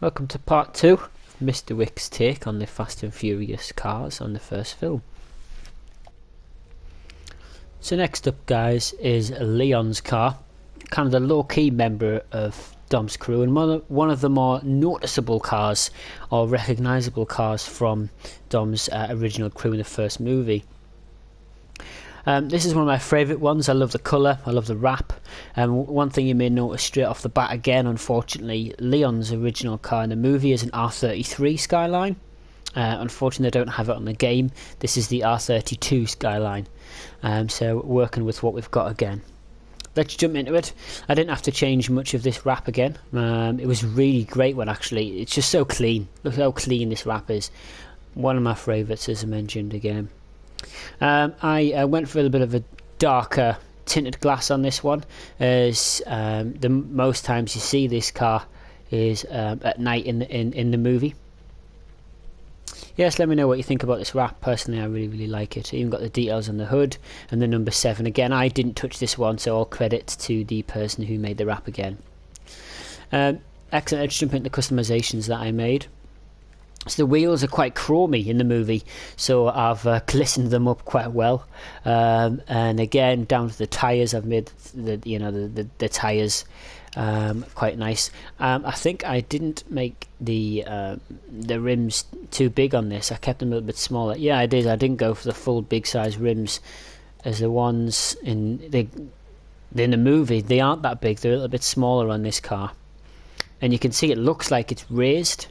Welcome to part 2 of Mr. Wick's take on the Fast and Furious cars on the first film. So next up, guys, is Leon's car, kind of the low-key member of Dom's crew, and one of the more noticeable cars or recognisable cars from Dom's original crew in the first movie. This is one of my favourite ones. I love the colour, I love the wrap. One thing you may notice straight off the bat again, unfortunately, Leon's original car in the movie is an R33 Skyline. Unfortunately, I don't have it on the game. This is the R32 Skyline. So working with what we've got again. Let's jump into it. I didn't have to change much of this wrap again. It was really great one, actually. It's just so clean. Look how clean this wrap is. One of my favourites, as I mentioned again. I went for a little bit of a darker tinted glass on this one, as the most times you see this car is at night in the movie. Yes, let me know what you think about this wrap. Personally, I really like it. Even got the details on the hood and the number 7. Again, I didn't touch this one, so all credit to the person who made the wrap again. Excellent. Let's jump into the customizations that I made. So the wheels are quite chromy in the movie, so I've glistened them up quite well. And again, down to the tyres, I've made the tyres quite nice. I think I didn't make the rims too big on this. I kept them a little bit smaller. Yeah, I did. I didn't go for the full big size rims as the ones in the movie. They aren't that big. They're a little bit smaller on this car, and you can see it looks like it's raised.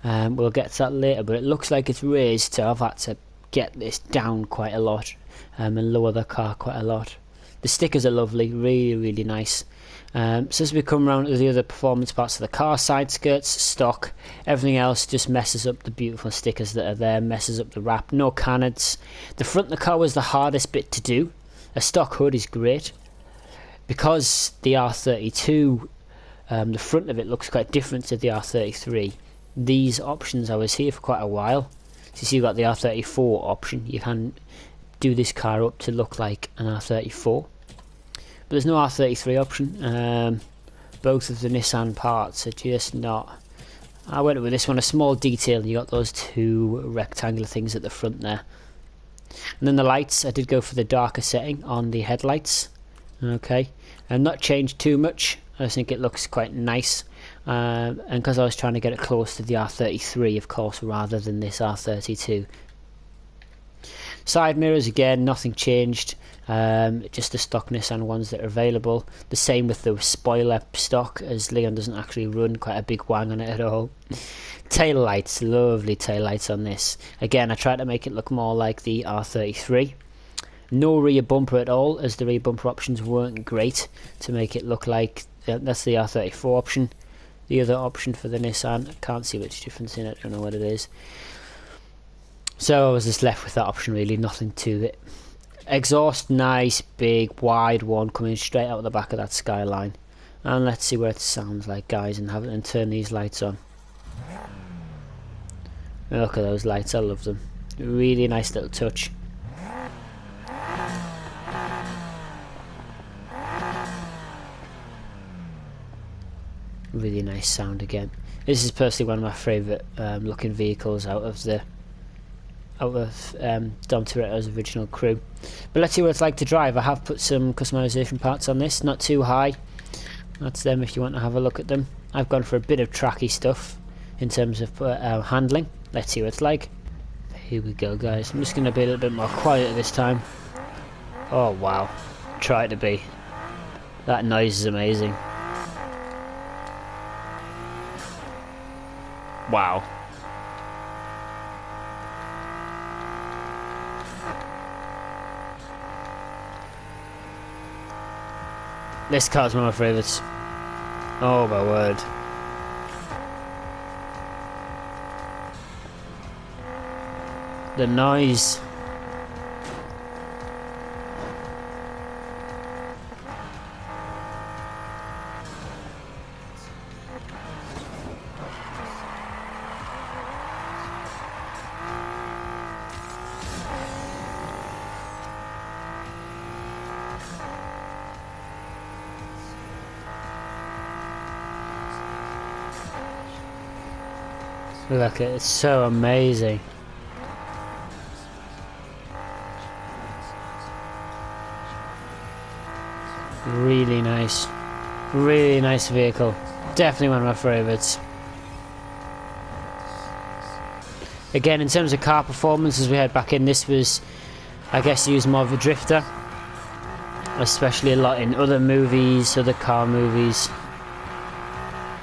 We'll get to that later, but it looks like it's raised, so I've had to get this down quite a lot and lower the car quite a lot. The stickers are lovely, really nice. So as we come around to the other performance parts of the car, side skirts, stock, everything else just messes up the beautiful stickers that are there, messes up the wrap. No canards. The front of the car was the hardest bit to do. A stock hood is great. Because the R32, the front of it looks quite different to the R33. These options, I was here for quite a while. So you see, you've got the R34 option. You can do this car up to look like an R34, but there's no R33 option. Both of the Nissan parts are just not. I went with this one, a small detail. You got those two rectangular things at the front there, and then the lights. I did go for the darker setting on the headlights. Okay, and not changed too much. I think it looks quite nice. And because I was trying to get it close to the R33, of course, rather than this R32. Side mirrors, again, nothing changed. Just the stock Nissan ones that are available. The same with the spoiler stock, as Leon doesn't actually run quite a big wang on it at all. Tail lights, lovely tail lights on this. Again, I tried to make it look more like the R33. No rear bumper at all, as the rear bumper options weren't great to make it look like that's the R34 option. The other option for the Nissan, I can't see much difference in it, I don't know what it is. So I was just left with that option, really, nothing to it. Exhaust, nice, big, wide one coming straight out of the back of that Skyline. And let's see what it sounds like, guys, and turn these lights on. Look at those lights, I love them. Really nice little touch. Really nice sound again. This is personally one of my favourite looking vehicles out of Dom Toretto's original crew. But let's see what it's like to drive. I have put some customization parts on this, not too high. That's them if you want to have a look at them. I've gone for a bit of tracky stuff in terms of handling. Let's see what it's like. Here we go, guys. I'm just going to be a little bit more quiet this time. Oh wow, try to be. That noise is amazing. Wow. This car's one of my favourites. Oh my word. The noise. Look, it's so amazing. Really nice. Really nice vehicle. Definitely one of my favourites. Again, in terms of car performance, as we head back in, this was, I guess, used more of a drifter. Especially a lot in other movies, other car movies.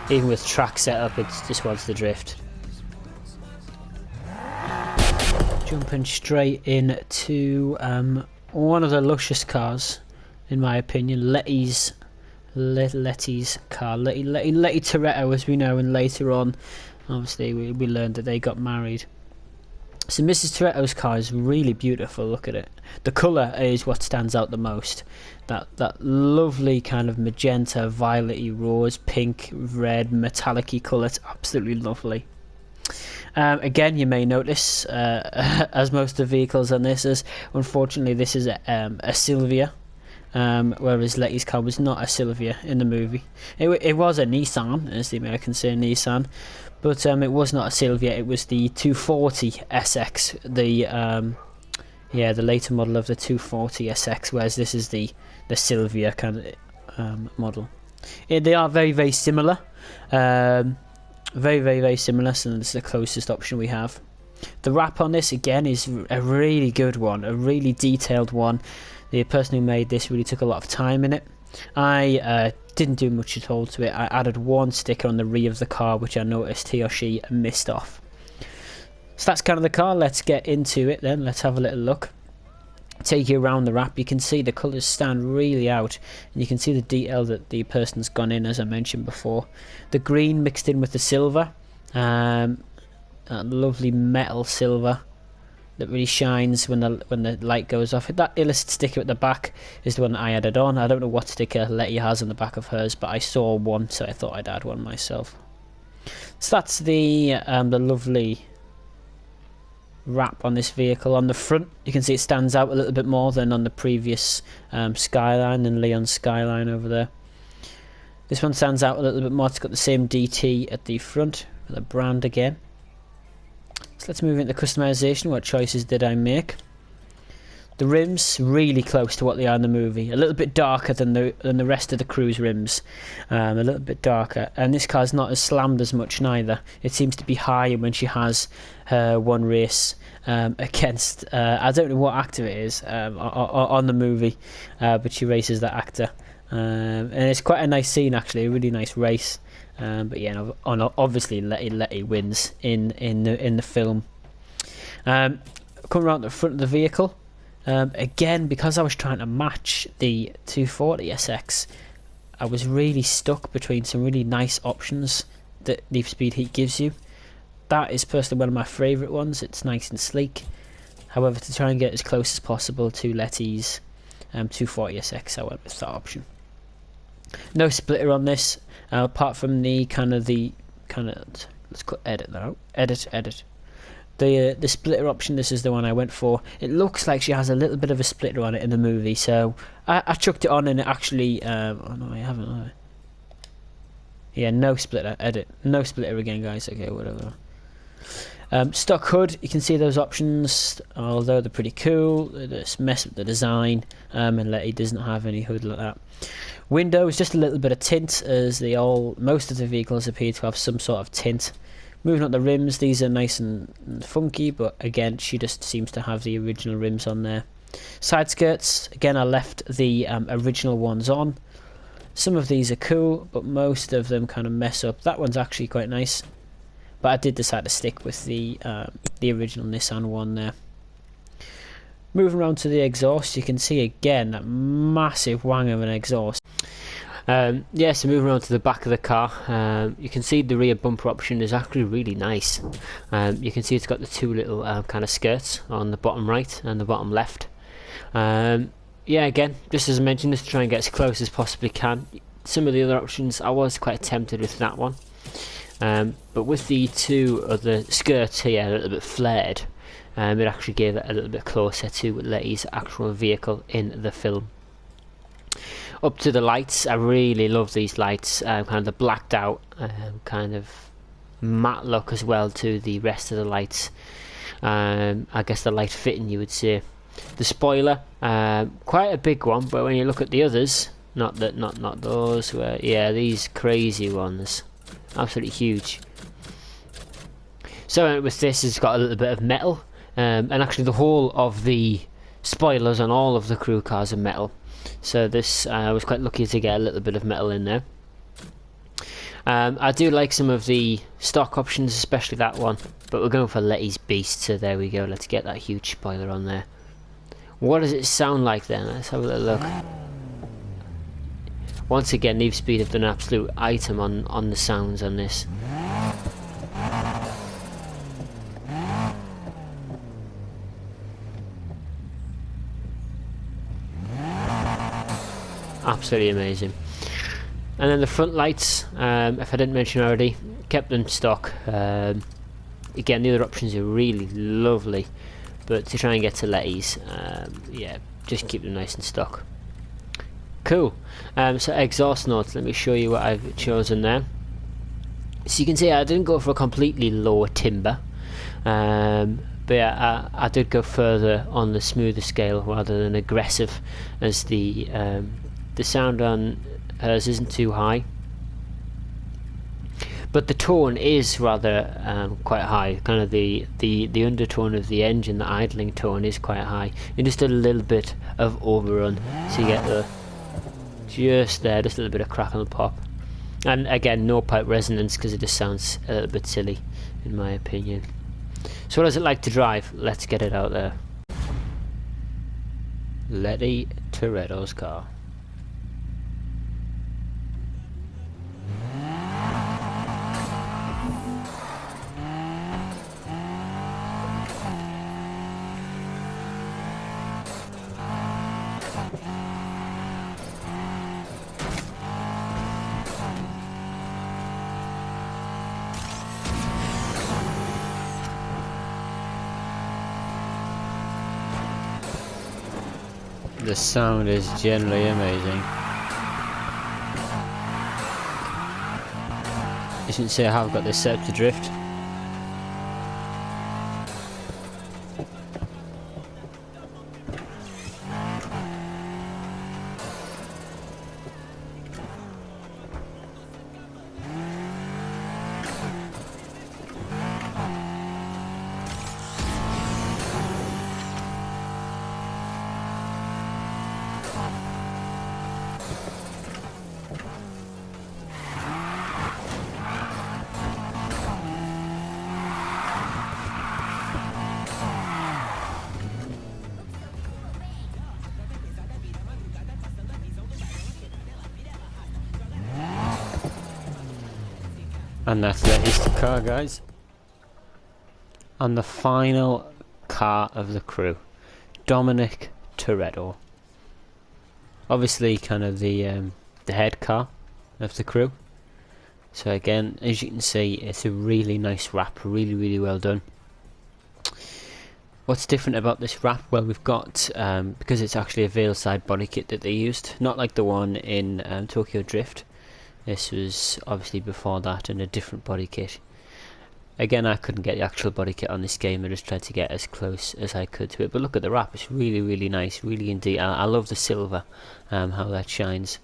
Even with track setup, it just wants to drift. Jumping straight into one of the luscious cars, in my opinion, Lettys car. Letty Toretto, as we know, and later on, obviously, we learned that they got married. So Mrs. Toretto's car is really beautiful. Look at it. The colour is what stands out the most. That lovely kind of magenta, violet-y, rose, pink, red, metallic-y colour. It's absolutely lovely. Again, you may notice, as most of the vehicles on this is, unfortunately, this is a Silvia. Whereas Letty's car was not a Silvia in the movie. It was a Nissan, as the Americans say, Nissan, but it was not a Silvia. It was the 240 SX, the later model of the 240 SX, whereas this is the Silvia kind of model. They are very, very similar. Very, very, very similar. So this is the closest option we have. The wrap on this again is a really good one, a really detailed one. The person who made this really took a lot of time in it. I didn't do much at all to it. I added one sticker on the rear of the car, which I noticed he or she missed off. So that's kind of the car. Let's get into it then. Let's have a little look. Take you around the wrap. You can see the colours stand really out, and you can see the detail that the person's gone in, as I mentioned before. The green mixed in with the silver, that lovely metal silver that really shines when the light goes off. That illustrated sticker at the back is the one that I added on. I don't know what sticker Letty has on the back of hers, but I saw one, so I thought I'd add one myself. So that's the lovely wrap on this vehicle. On the front, you can see it stands out a little bit more than on the previous Skyline and Leon's Skyline over there. This one stands out a little bit more. It's got the same DT at the front, the brand again. So let's move into customization. What choices did I make? The rims, really close to what they are in the movie. A little bit darker than the rest of the Cruise rims. A little bit darker. And this car's not as slammed as much neither. It seems to be higher when she has her one race against... I don't know what actor it is on the movie. But she races that actor. And it's quite a nice scene, actually. A really nice race. But yeah, obviously Letty wins in the film. Coming around the front of the vehicle, again, because I was trying to match the 240 SX, I was really stuck between some really nice options that Need for Speed Heat gives you. That is personally one of my favourite ones. It's nice and sleek. However, to try and get as close as possible to Letty's 240 SX, I went with that option. No splitter on this. Apart from let's edit that out. Edit. The splitter option, this is the one I went for. It looks like she has a little bit of a splitter on it in the movie, so I chucked it on and it actually... oh no, I haven't. Have I? Yeah, no splitter. Edit. No splitter again, guys. Okay, whatever. Stock hood, you can see those options, although they're pretty cool. They just mess with the design, and Letty doesn't have any hood like that. Windows, just a little bit of tint, as most of the vehicles appear to have some sort of tint. Moving on the rims, these are nice and funky, but again, she just seems to have the original rims on there. Side skirts, again, I left the original ones on. Some of these are cool, but most of them kind of mess up. That one's actually quite nice, but I did decide to stick with the original Nissan one there. Moving around to the exhaust, you can see again that massive wang of an exhaust. So moving on to the back of the car, you can see the rear bumper option is actually really nice. You can see it's got the two little kind of skirts on the bottom right and the bottom left. Again, just as I mentioned, just to try and get as close as possibly can. Some of the other options, I was quite tempted with that one. But with the two other skirts here a little bit flared, it actually gave it a little bit closer to Letty's actual vehicle in the film. Up to the lights, I really love these lights, kind of the blacked out kind of matte look as well to the rest of the lights. I guess the light fitting, you would say. The spoiler, quite a big one, but when you look at the others, not those, yeah, these crazy ones, absolutely huge. So with this, it's got a little bit of metal, and actually the whole of the spoilers on all of the crew cars are metal. So this, I was quite lucky to get a little bit of metal in there. I do like some of the stock options, especially that one, but we're going for Lettys Beast, so there we go. Let's get that huge spoiler on there. What does it sound like then? Let's have a little look. Once again, Need for Speed have done an absolute item on the sounds on this. Absolutely amazing. And then the front lights, if I didn't mention already, kept them stock. Again, the other options are really lovely, but to try and get to Lettys, yeah, just keep them nice and stock. Cool. So exhaust notes, let me show you what I've chosen there. So you can see I didn't go for a completely low timber, but yeah, I did go further on the smoother scale rather than aggressive, as the sound on hers isn't too high, but the tone is rather quite high. Kind of the undertone of the engine, the idling tone, is quite high, and just a little bit of overrun, so you get the just there, just a little bit of crackle and pop. And again, no pipe resonance, because it just sounds a little bit silly in my opinion. So what does it like to drive? Let's get it out there. Dominic Toretto's car. The sound is generally amazing. I shouldn't say I have got this set up to drift. And that's the car, guys. And the final car of the crew, Dominic Toretto. Obviously, kind of the head car of the crew. So again, as you can see, it's a really nice wrap, really well done. What's different about this wrap? Well, we've got, because it's actually a veil side body kit that they used, not like the one in Tokyo Drift. This was obviously before that, and a different body kit. Again, I couldn't get the actual body kit on this game. I just tried to get as close as I could to it. But look at the wrap; it's really nice, really in detail. I love the silver, how that shines.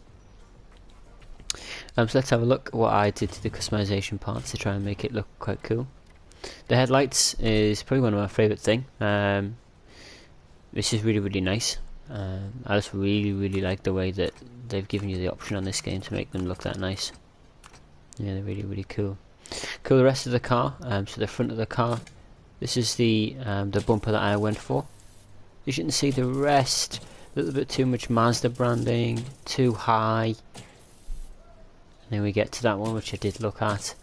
So let's have a look at what I did to the customization parts to try and make it look quite cool. The headlights is probably one of my favourite things. This is really nice. I just really like the way that they've given you the option on this game to make them look that nice. Yeah, they're really cool. Cool. The rest of the car, so the front of the car, this is the bumper that I went for. As you can see, the rest, a little bit too much Mazda branding, too high. And then we get to that one, which I did look at,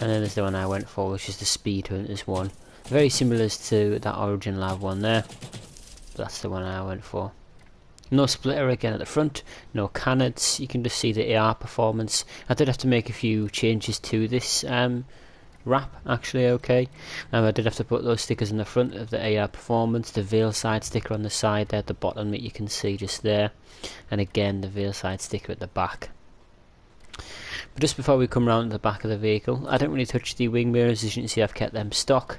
and then there's the one I went for, which is the Speed Hunters one. Very similar to that Origin Lab one there. That's the one I went for. No splitter again at the front, no canards. You can just see the AR performance. I did have to make a few changes to this wrap, actually, okay. I did have to put those stickers in the front of the AR performance, the veil side sticker on the side there at the bottom that you can see just there, and again the veil side sticker at the back. But just before we come round to the back of the vehicle, I don't really touch the wing mirrors. As you can see, I've kept them stock.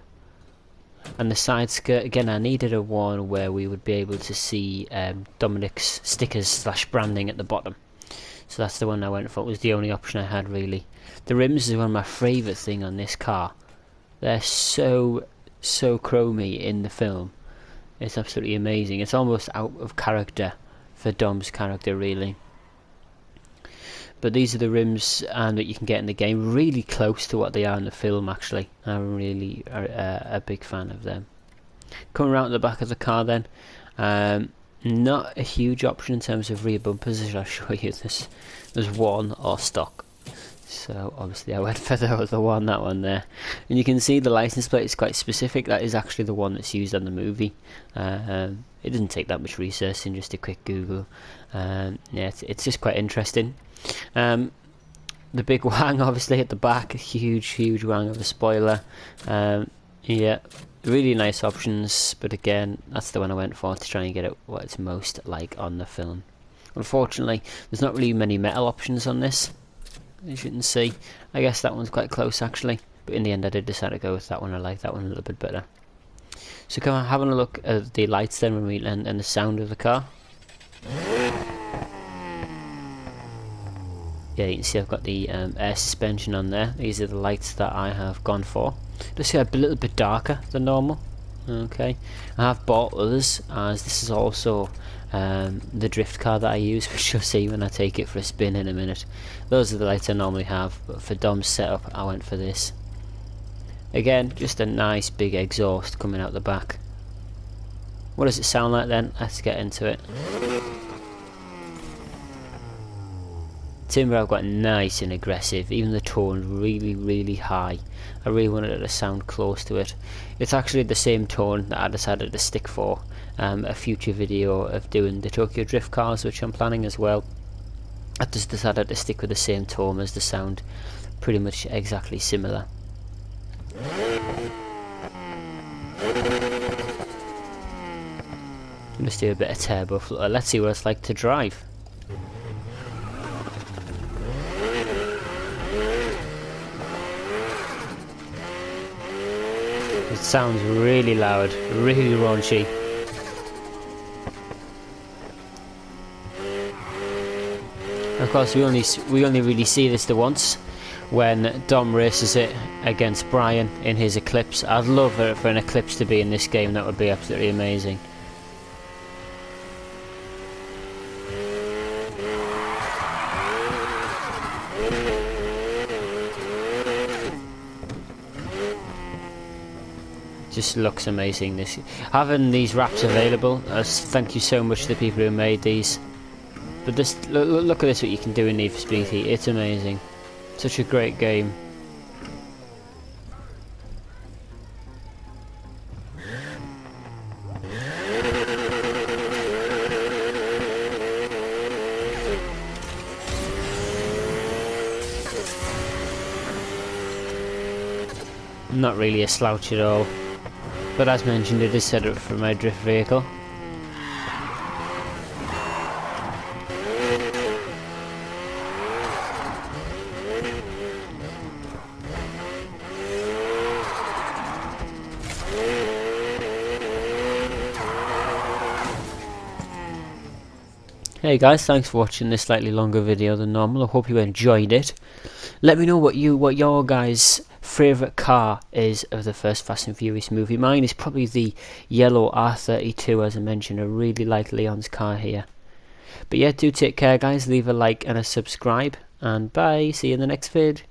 And the side skirt, again, I needed a one where we would be able to see Dominic's stickers / branding at the bottom. So that's the one I went for. It was the only option I had, really. The rims is one of my favourite thing on this car. They're so chromy in the film. It's absolutely amazing. It's almost out of character for Dom's character, really. But these are the rims that you can get in the game, really close to what they are in the film, actually. I'm really a big fan of them. Coming around to the back of the car then, not a huge option in terms of rear bumpers, as I'll show you. There's one or stock. So obviously I went for the one, that one there. And you can see the license plate is quite specific. That is actually the one that's used on the movie. It didn't take that much researching, just a quick Google. Yeah, it's just quite interesting. The big wang obviously at the back, a huge wang of a spoiler. Yeah, really nice options, but again, that's the one I went for to try and get it what it's most like on the film. Unfortunately, there's not really many metal options on this, as you can see. I guess that one's quite close actually, but in the end I did decide to go with that one. I like that one a little bit better. So come on, having a look at the lights then and the sound of the car. Yeah, you can see I've got the air suspension on there. These are the lights that I have gone for. Just a little bit darker than normal. Okay, I have bought others, as this is also the drift car that I use, which you'll see when I take it for a spin in a minute. Those are the lights I normally have, but for Dom's setup I went for this. Again, just a nice big exhaust coming out the back. What does it sound like then? Let's get into it. Timber I've got nice and aggressive, even the tone really high. I really wanted it to sound close to it. It's actually the same tone that I decided to stick for a future video of doing the Tokyo Drift cars, which I'm planning as well. I just decided to stick with the same tone as the sound, pretty much exactly similar. Let's do a bit of turbo flutter. Let's see what it's like to drive. It sounds really loud, really raunchy. Of course, we only really see this the once, when Dom races it against Brian in his Eclipse. I'd love for an Eclipse to be in this game. That would be absolutely amazing. Just looks amazing. This having these wraps available. Thank you so much to the people who made these. But just look at this, what you can do in Need for Speed Heat. It's amazing. Such a great game. Not really a slouch at all. But as mentioned, it is set up for my drift vehicle. Hey guys, thanks for watching this slightly longer video than normal. I hope you enjoyed it. Let me know what your guys' favourite car is of the first Fast and Furious movie. Mine is probably the yellow R32, as I mentioned. I really like Leon's car here. But yeah, do take care guys. Leave a like and a subscribe. And bye. See you in the next vid.